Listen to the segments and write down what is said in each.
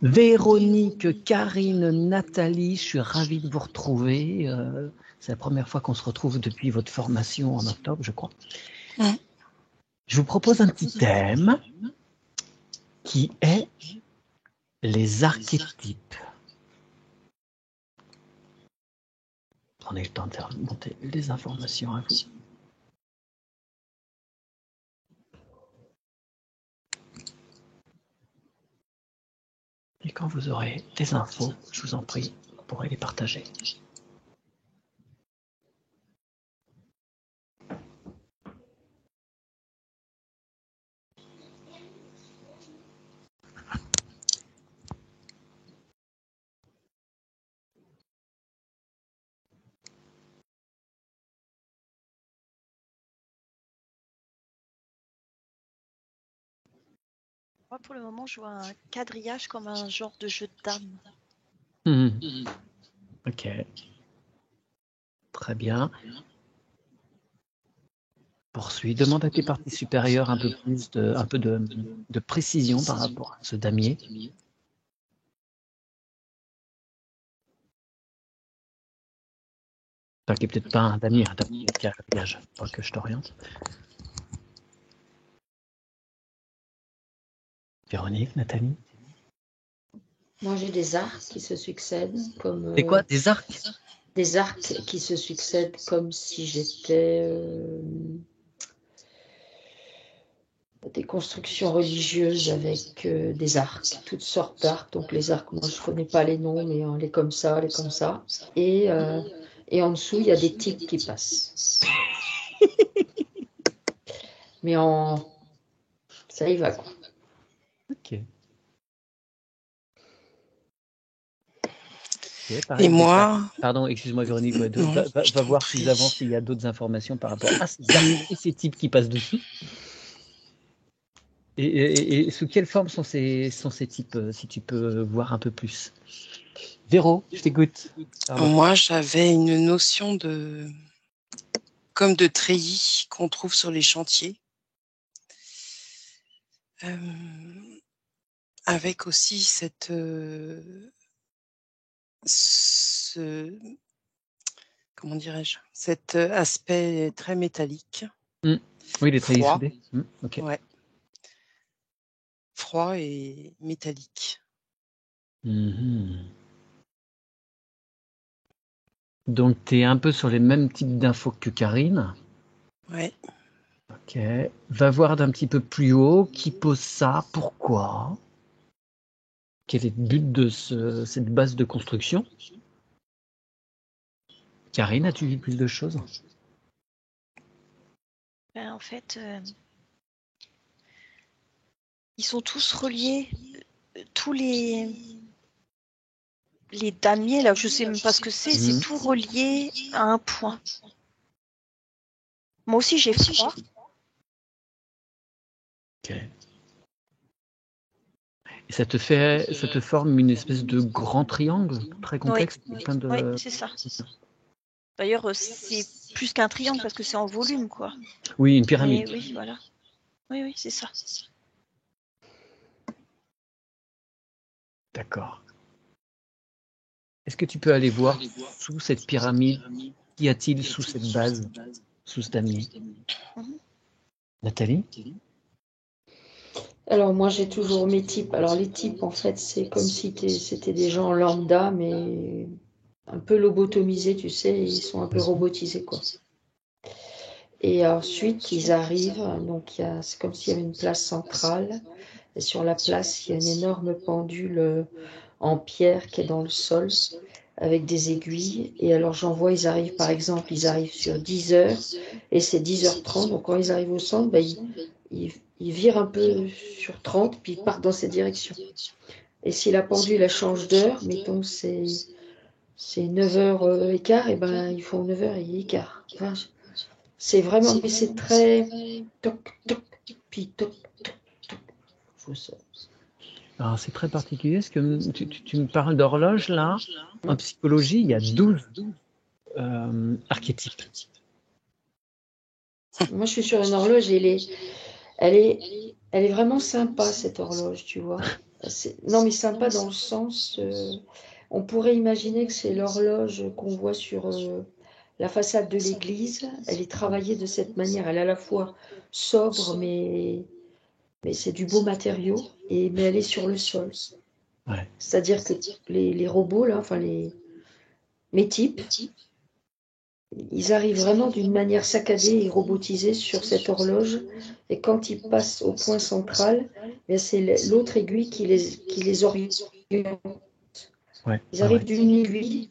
Véronique, Karine, Nathalie, je suis ravie de vous retrouver. C'est la première fois qu'on se retrouve depuis votre formation en octobre, je crois. Je vous propose un petit thème qui est les archétypes. Prenez le temps de faire monter les informations à vous. Et quand vous aurez des infos, je vous en prie, vous pourrez les partager. Moi, pour le moment, je vois un quadrillage comme un genre de jeu de dames. Ok. Très bien. Poursuis. Demande à tes parties supérieures un peu plus de précision par rapport à ce damier. Enfin, qui n'est peut-être pas un damier qui a un quadrillage. Pas que je t'oriente. Véronique, Nathalie. Moi, j'ai des arcs qui se succèdent comme... C'est quoi, des arcs? Des arcs qui se succèdent comme si j'étais... des constructions religieuses avec des arcs, toutes sortes d'arcs. Donc les arcs, moi, je ne connais pas les noms, mais les comme ça, les comme ça. Et en dessous, il y a des types qui passent. Mais ça y va, quoi. Ok. Pareil, et moi, pardon, excuse-moi Véronique, va voir plus avant s'il y a d'autres informations par rapport à ces arcs et ces types qui passent dessus. Et sous quelle forme sont ces types, si tu peux voir un peu plus. Véro, je t'écoute. Moi, j'avais une notion comme de treillis qu'on trouve sur les chantiers. Avec aussi comment dirais-je, cet aspect très métallique. Oui, les treillis soudés. Okay. Ouais. Froid et métallique. Donc, tu es un peu sur les mêmes types d'infos que Karine. Ouais. Ok. Va voir d'un petit peu plus haut. Qui pose ça? Pourquoi? Quel est le but de cette base de construction? Karine, as-tu vu plus de choses? En fait, ils sont tous reliés. Tous les damiers, là, je ne sais même pas ce que c'est. C'est tout relié à un point. Moi aussi, j'ai froid. Ok. Et ça te forme une espèce de grand triangle très complexe. Oui, c'est ça. D'ailleurs, c'est plus qu'un triangle parce que c'est en volume, quoi. Oui, une pyramide. Mais oui, voilà. Oui, c'est ça. D'accord. Est-ce que tu peux aller voir sous cette pyramide, qu'y a-t-il sous cette base, sous ce damier? Nathalie? Alors moi, j'ai toujours mes types. Alors les types, en fait, c'est comme si c'était des gens lambda, mais un peu lobotomisés, tu sais, ils sont un peu robotisés, quoi. Et ensuite, ils arrivent, donc c'est comme s'il y avait une place centrale, et sur la place, il y a une énorme pendule en pierre qui est dans le sol, avec des aiguilles. Et alors j'en vois, ils arrivent, par exemple, ils arrivent sur 10 heures, et c'est 10h30, donc quand ils arrivent au centre, ils virent un peu sur 30, puis ils partent dans cette direction. Et si la pendule elle change d'heure, mettons c'est 9h15, et ben ils font 9h15. Enfin, c'est vraiment, mais c'est très toc, toc, puis toc, toc, toc. Alors, c'est très particulier, parce que tu me parles d'horloge, là. En psychologie, il y a 12 archétypes. Moi, je suis sur une horloge et elle est vraiment sympa, cette horloge, tu vois. Non, mais sympa dans le sens, on pourrait imaginer que c'est l'horloge qu'on voit sur la façade de l'église. Elle est travaillée de cette manière. Elle est à la fois sobre, mais c'est du beau matériau, mais elle est sur le sol. Ouais. C'est-à-dire que les robots, là, enfin mes types, ils arrivent vraiment d'une manière saccadée et robotisée sur cette horloge. Et quand ils passent au point central, c'est l'autre aiguille qui les oriente. Ouais. Ils arrivent d'une aiguille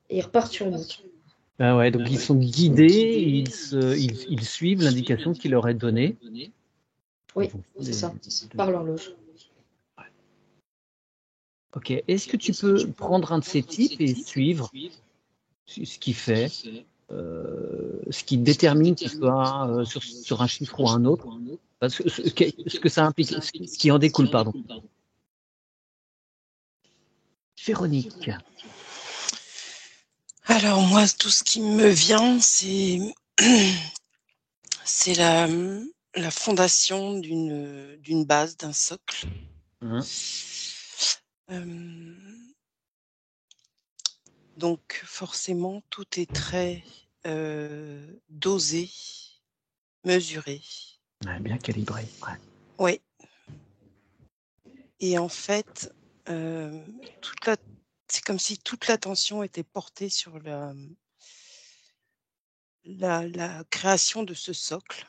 et ils repartent sur une autre. Ah ouais, donc ils sont guidés, ils suivent l'indication qui leur est donnée. Oui, c'est ça, par l'horloge. Ok, est-ce que tu peux prendre un de ces types et suivre ce qu'il fait, ce qui détermine qu'il soit sur un chiffre ou un autre, parce que ce que ça implique, ce qui en découle, pardon. Véronique. Alors moi, tout ce qui me vient, c'est la fondation d'une base, d'un socle. Donc forcément, tout est très dosé, mesuré. Ouais, bien calibré. Ouais. Oui. Et en fait, c'est comme si toute l'attention était portée sur la création de ce socle.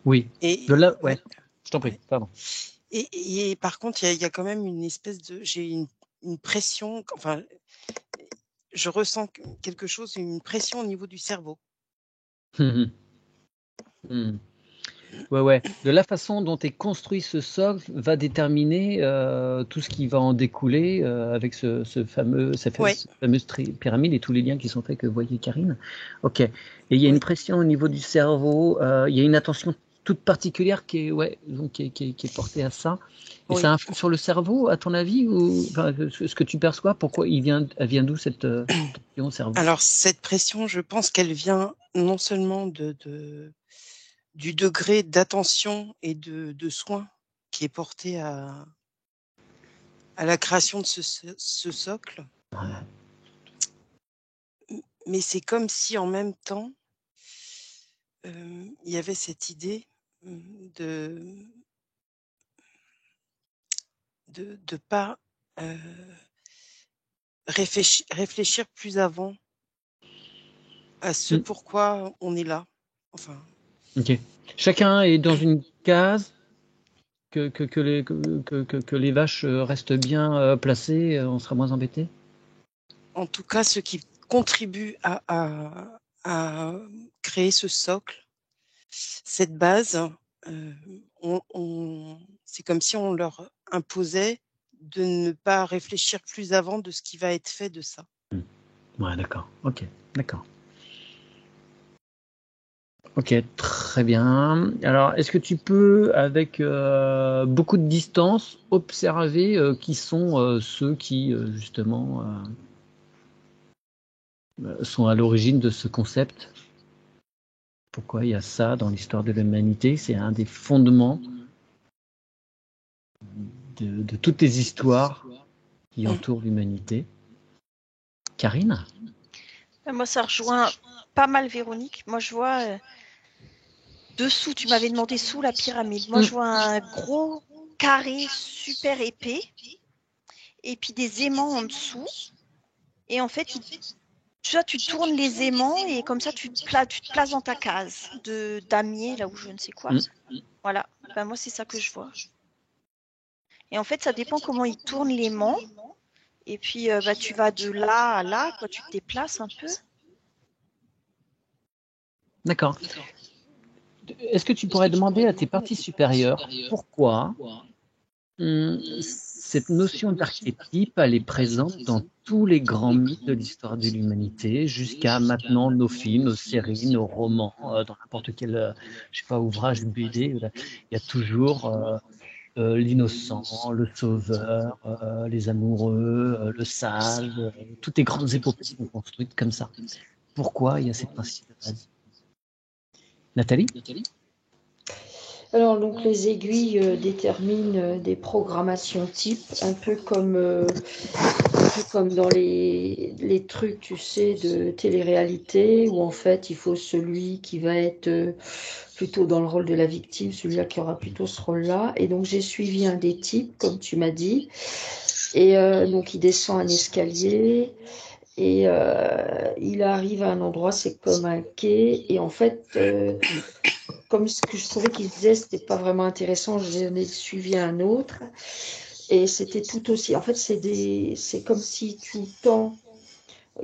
Oui. Et, de là, ouais. Je t'en prie, pardon. Et par contre, il y a quand même une espèce j'ai une pression, enfin, je ressens quelque chose, une pression au niveau du cerveau. Ouais. De la façon dont est construit ce socle va déterminer tout ce qui va en découler avec cette fameuse pyramide et tous les liens qui sont faits que voyait Karine. Ok. Et il y a une pression au niveau du cerveau, il y a une attention toute particulière qui est portée à ça. Et ça influe sur le cerveau, à ton avis, ou enfin, ce que tu perçois, pourquoi elle vient d'où cette pression au cerveau? Alors cette pression, je pense qu'elle vient non seulement du degré d'attention et de soin qui est porté à la création de ce socle, mais c'est comme si en même temps, il y avait cette idée de pas réfléchir plus avant à ce pourquoi on est là. Enfin. Ok. Chacun est dans une case. Que les vaches restent bien placées, on sera moins embêté. En tout cas, ce qui contribue à créer ce socle, cette base, c'est comme si on leur imposait de ne pas réfléchir plus avant de ce qui va être fait de ça. Ouais, d'accord. Ok, d'accord. Ok, très bien. Alors, est-ce que tu peux, avec beaucoup de distance, observer qui sont ceux qui, justement, sont à l'origine de ce concept? Pourquoi il y a ça dans l'histoire de l'humanité? C'est un des fondements de toutes les histoires qui entourent l'humanité. Karine? Moi, ça rejoint pas mal Véronique. Moi, je vois dessous, tu m'avais demandé sous la pyramide. Moi, je vois un gros carré super épais et puis des aimants en dessous. Et en fait, tu tournes les aimants et comme ça, tu te places dans ta case de damier, là où je ne sais quoi. Voilà. Ben, moi, c'est ça que je vois. Et en fait, ça dépend comment ils tournent l'aimant. Et puis, tu vas de là à là, quoi. Tu te déplaces un peu. D'accord. Est-ce que tu pourrais demander à tes parties supérieures pourquoi cette notion d'archétype, elle est présente dans tous les grands mythes de l'histoire de l'humanité, jusqu'à maintenant nos films, nos séries, nos romans, dans n'importe quel ouvrage BD, il y a toujours l'innocent, le sauveur, les amoureux, le sage, toutes les grandes épopées sont construites comme ça. Pourquoi il y a cette principe? Nathalie? Alors, donc, les aiguilles déterminent des programmations types, un peu comme dans les trucs, tu sais, de télé-réalité, où en fait, il faut celui qui va être plutôt dans le rôle de la victime, celui-là qui aura plutôt ce rôle-là. Et donc, j'ai suivi un des types, comme tu m'as dit. Et donc, il descend un escalier. Et il arrive à un endroit, c'est comme un quai. Et en fait, comme ce que je trouvais qu'il disait, c'était pas vraiment intéressant, j'en ai suivi un autre. Et c'était tout aussi. En fait, c'est comme si tout le temps,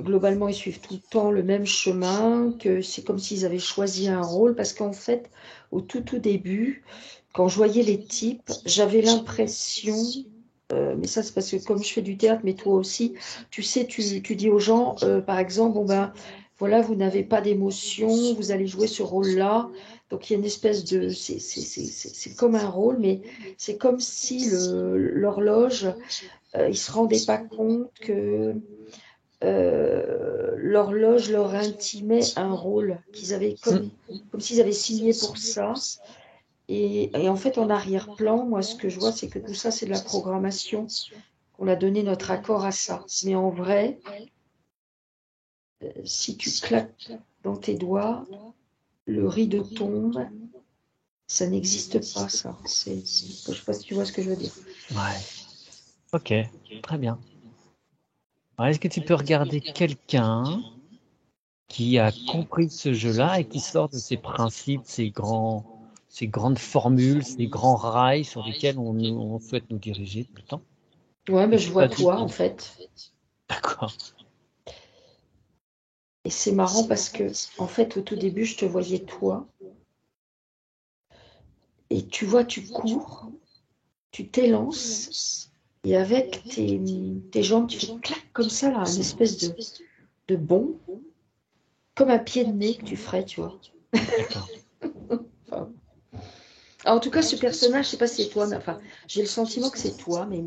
globalement, ils suivent tout le temps le même chemin, que c'est comme s'ils avaient choisi un rôle. Parce qu'en fait, au tout début, quand je voyais les types, j'avais l'impression, mais ça c'est parce que comme je fais du théâtre, mais toi aussi, tu sais, tu dis aux gens, par exemple, bon ben voilà, vous n'avez pas d'émotion, vous allez jouer ce rôle-là. Donc il y a une espèce de, c'est comme un rôle, mais c'est comme si l'horloge, ils se rendaient pas compte que l'horloge leur intimait un rôle, qu'ils avaient comme s'ils avaient signé pour ça. Et en fait, en arrière-plan, moi, ce que je vois, c'est que tout ça, c'est de la programmation. On a donné notre accord à ça. Mais en vrai, si tu claques dans tes doigts, le rideau tombe, ça n'existe pas, ça. Je sais pas si tu vois ce que je veux dire. Ouais. Ok, très bien. Alors, est-ce que tu peux regarder quelqu'un qui a compris ce jeu-là et qui sort de ces principes, ces grandes formules, ces grands rails sur lesquels on souhaite nous diriger tout le temps? Ouais, mais Et je qui vois passe du toi, en temps. fait. D'accord. Et c'est marrant parce que, en fait, au tout début, je te voyais toi. Et tu vois, tu cours, tu t'élances. Et avec tes jambes, tu fais clac comme ça, là, une espèce de bond, comme un pied de nez que tu ferais, tu vois. D'accord. Enfin, en tout cas, ce personnage, je sais pas si c'est toi, mais enfin, j'ai le sentiment que c'est toi, mais il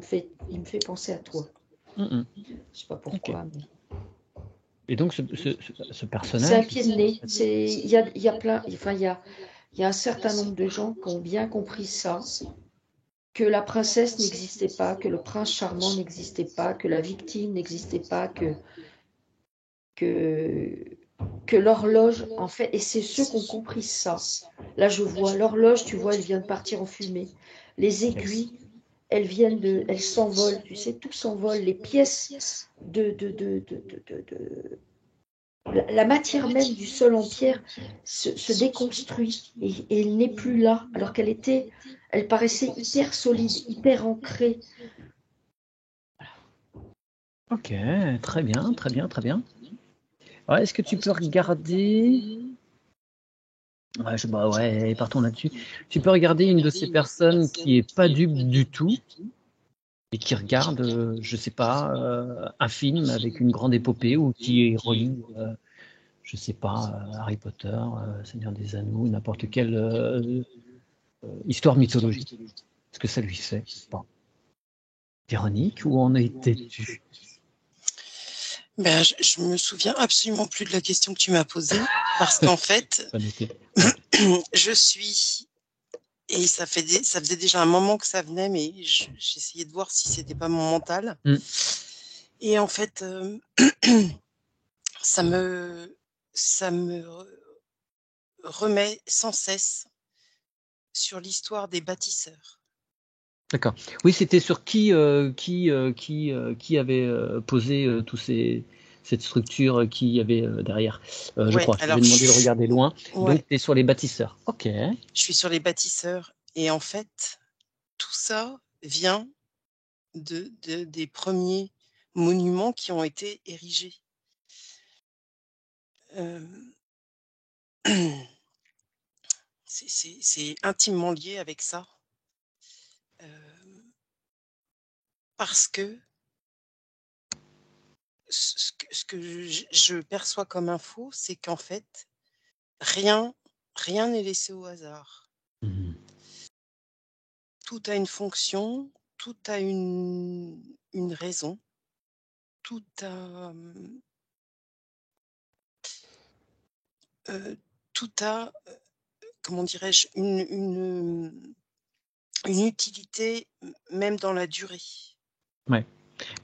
me fait penser à toi. Mhm. Je sais pas Ok. pourquoi, mais Et donc ce c'est un personnage, pied de nez. Il y a plein, enfin, il y a un certain nombre de gens qui ont bien compris ça, que la princesse n'existait pas, que le prince charmant n'existait pas, que la victime n'existait pas, que, que l'horloge, en fait, et c'est ceux qui ont compris ça. Là, je vois l'horloge, tu vois, elle vient de partir en fumée. Les aiguilles, elles s'envolent, tu sais, tout s'envole. Les pièces la matière même du sol en pierre se déconstruit et elle n'est plus là, alors elle paraissait hyper solide, hyper ancrée. ok, très bien, très bien, très bien. Alors, est-ce que tu peux regarder, ouais, partons là-dessus. Tu peux regarder une de ces personnes qui est pas dupe du tout et qui regarde, je sais pas, un film avec une grande épopée ou qui relit, je sais pas, Harry Potter, Seigneur des Anneaux, n'importe quelle histoire mythologique. Est-ce que ça lui fait pas? Véronique, où en étais-tu? Ben, je me souviens absolument plus de la question que tu m'as posée parce qu'en fait, Pas noté. Ouais. je suis et ça faisait déjà un moment que ça venait, mais j'essayais de voir si c'était pas mon mental. Et en fait, ça me remet sans cesse sur l'histoire des bâtisseurs. D'accord. Oui, c'était sur qui avait posé cette structure qui y avait derrière. Je Ouais, crois. Je alors t'avais demandé de regarder loin. Donc, ouais, tu es sur les bâtisseurs. Ok. je suis sur les bâtisseurs et en fait, tout ça vient des premiers monuments qui ont été érigés. Hem, c'est intimement lié avec ça, parce que ce que je perçois comme info, c'est qu'en fait, rien rien n'est laissé au hasard. Mhm. Tout a une fonction, tout a une raison, tout a, tout a comment dirais-je, une utilité même dans la durée. Ouais.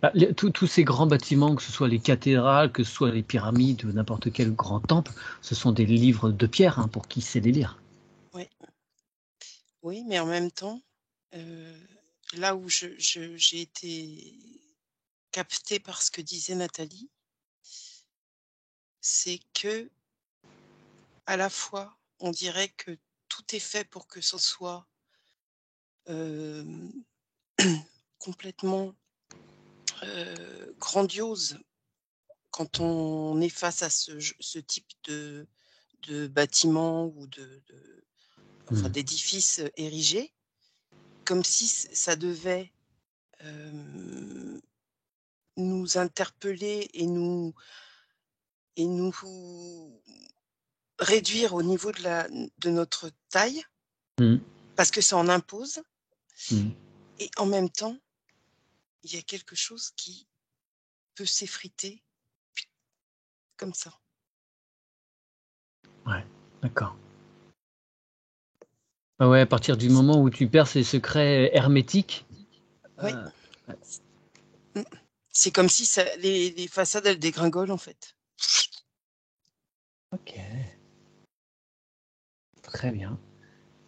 Bah, tous ces grands bâtiments, que ce soit les cathédrales, que ce soit les pyramides ou n'importe quel grand temple, ce sont des livres de pierre, hein, pour qui sait les lire. Oui. Oui, mais en même temps, là où j'ai été captée par ce que disait Nathalie, c'est que à la fois, on dirait que tout est fait pour que ce soit complètement grandiose quand on est face à ce type de bâtiment ou enfin, d'édifice érigé, comme si ça devait nous interpeller et nous réduire au niveau de notre taille, parce que ça en impose. Et en même temps, il y a quelque chose qui peut s'effriter comme ça. Ouais, d'accord. Ah ouais, à partir du moment où tu perds ces secrets hermétiques. Oui. C'est comme si les façades, elles dégringolent, en fait. Ok. Très bien.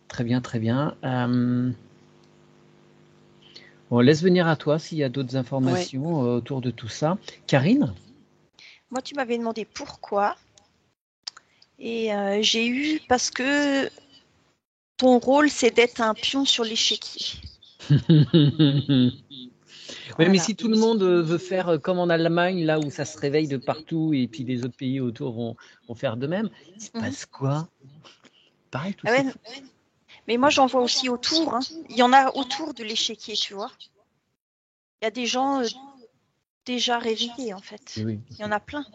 Très bien, très bien. On laisse venir à toi s'il y a d'autres informations autour de tout ça. Karine ? Moi, tu m'avais demandé pourquoi. Et j'ai eu parce que ton rôle, c'est d'être un pion sur l'échiquier. Oui, mais si tout le monde veut faire comme en Allemagne, là où ça se réveille de partout et puis les autres pays autour vont faire de même, il se passe quoi? Pareil, tout ça. Mais moi, j'en vois aussi autour. Hein. Il y en a autour de l'échiquier, tu vois. Il y a des gens déjà réveillés, en fait. Oui. Il y en a plein.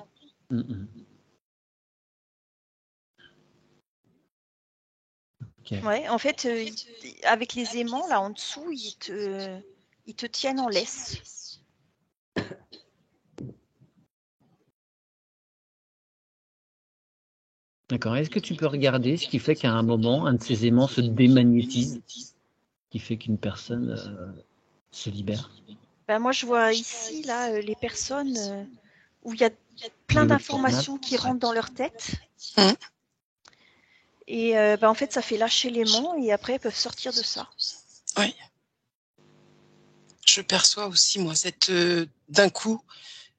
Okay. Ouais, en fait, avec les aimants, là en dessous, ils te tiennent en laisse. D'accord. Est-ce que tu peux regarder ce qui fait qu'à un moment, un de ces aimants se démagnétise, qui fait qu'une personne se libère? Ben, moi, je vois ici, là, les personnes où il y a plein d'informations qui rentrent dans leur tête. Et en fait, ça fait lâcher l'aimant et après, ils peuvent sortir de ça. Oui. Je perçois aussi, moi, d'un coup,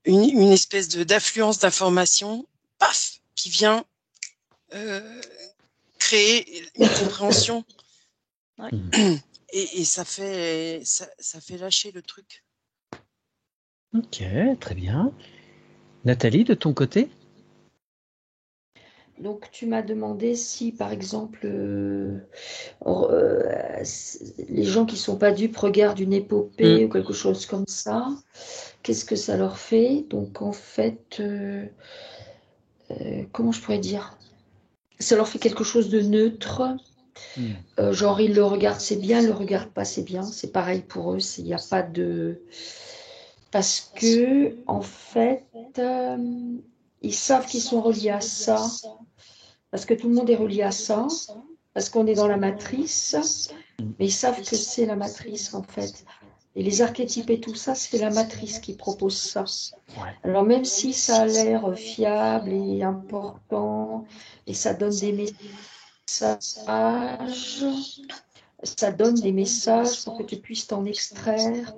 une espèce d'affluence d'informations, paf, qui vient créer une compréhension. Ouais. Et ça fait lâcher le truc. Ok, très bien. Nathalie, de ton côté? Donc, tu m'as demandé si, par exemple, les gens qui sont pas dupes regardent une épopée ou quelque chose comme ça. Qu'est-ce que ça leur fait? Donc, en fait, comment je pourrais dire? Ça leur fait quelque chose de neutre. Genre, ils le regardent, c'est bien, ils le regardent pas, c'est bien. C'est pareil pour eux. Il n'y a pas de... Parce que, en fait, ils savent qu'ils sont reliés à ça. Parce que tout le monde est relié à ça. Parce qu'on est dans la matrice. Mais ils savent que c'est la matrice, en fait. Et les archétypes et tout ça, c'est la matrice qui propose ça. Alors, même si ça a l'air fiable et important, et ça donne des messages, ça donne des messages pour que tu puisses t'en extraire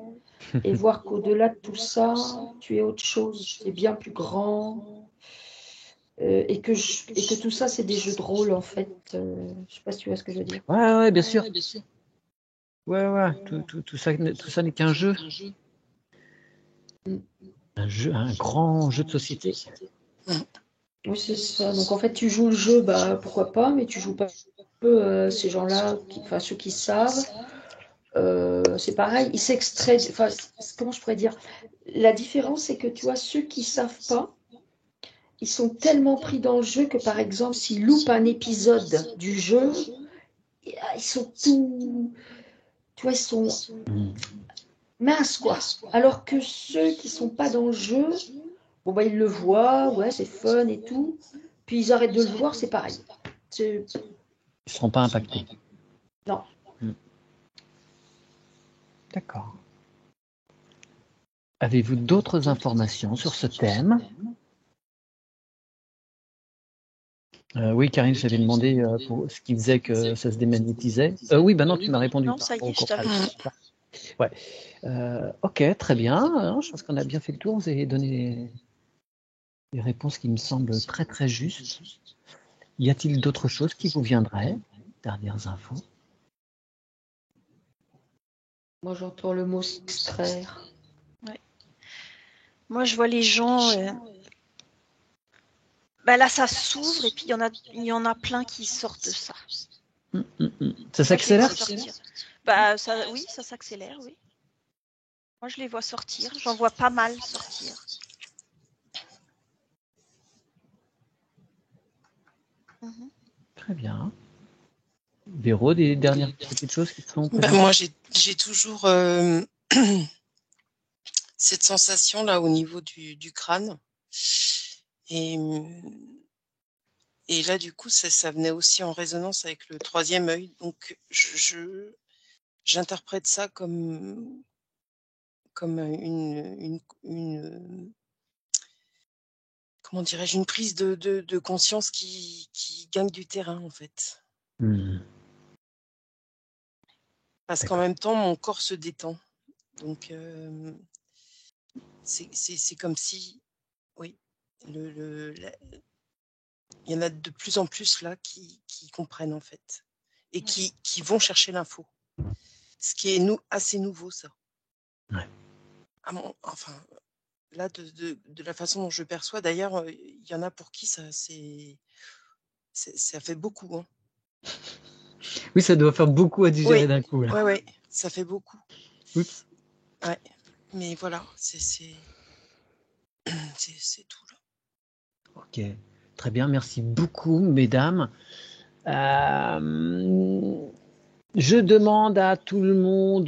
et voir qu'au-delà de tout ça, tu es autre chose, tu es bien plus grand. Et que tout ça, c'est des jeux de rôle, en fait. Je ne sais pas si tu vois ce que je veux dire. Ouais, bien sûr. Ouais. Tout ça n'est qu'un jeu. Un grand jeu de société. Oui, c'est ça. Donc, en fait, tu joues le jeu, bah, pourquoi pas, mais tu joues pas ces gens-là, ceux qui savent. C'est pareil, ils s'extraient. Enfin, comment je pourrais dire? La différence, c'est que tu vois, ceux qui savent pas, ils sont tellement pris dans le jeu que, par exemple, s'ils loupent un épisode du jeu, ils sont tout. Tu vois, ils sont minces, quoi. Alors que ceux qui sont pas dans le jeu, bon, bah, ils le voient, ouais, c'est fun et tout. Puis ils arrêtent de le voir, c'est pareil. Ils ne seront pas impactés. Non. D'accord. Avez-vous d'autres informations sur ce thème? Oui, Karine, je t'avais demandé pour ce qui faisait que ça se démagnétisait. Oui, ben non, tu m'as répondu. Non, ça y est, je t'avais dit. Ouais. Ok, très bien. Je pense qu'on a bien fait le tour. Vous avez donné des réponses qui me semblent très très justes. Y a-t-il d'autres choses qui vous viendraient? Dernières infos. Moi, j'entends le mot s'extraire. Ouais. Moi, je vois les gens. Là, ça s'ouvre et puis il y en a plein qui sortent de ça. Ça s'accélère? Oui, ça s'accélère, oui. Moi, je les vois sortir. J'en vois pas mal sortir. Très bien. Véro, des dernières petites choses qui te sont présentées? Moi, j'ai toujours cette sensation là au niveau du crâne. Et là, du coup, ça venait aussi en résonance avec le troisième œil. Donc, j'interprète ça comme une comment dirais-je, une prise de conscience qui gagne du terrain, en fait. Parce qu'en même temps, mon corps se détend. Donc, c'est comme si, oui, il y en a de plus en plus là qui comprennent, en fait, et qui vont chercher l'info. Ce qui est assez nouveau, ça. Ouais. Enfin, là, de la façon dont je perçois, d'ailleurs, il y en a pour qui ça fait beaucoup. Hein. Oui, ça doit faire beaucoup à digérer d'un coup. Oui, ça fait beaucoup. Oups. Ouais, mais voilà, c'est tout là. Ok, très bien, merci beaucoup, mesdames. Je demande à tout le monde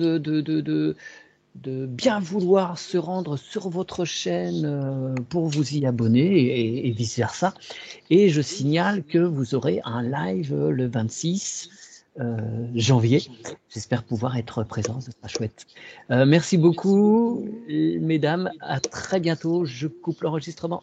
de bien vouloir se rendre sur votre chaîne pour vous y abonner et vice-versa. Et je signale que vous aurez un live le 26 janvier. J'espère pouvoir être présent, ce sera chouette. Merci beaucoup, mesdames. À très bientôt. Je coupe l'enregistrement.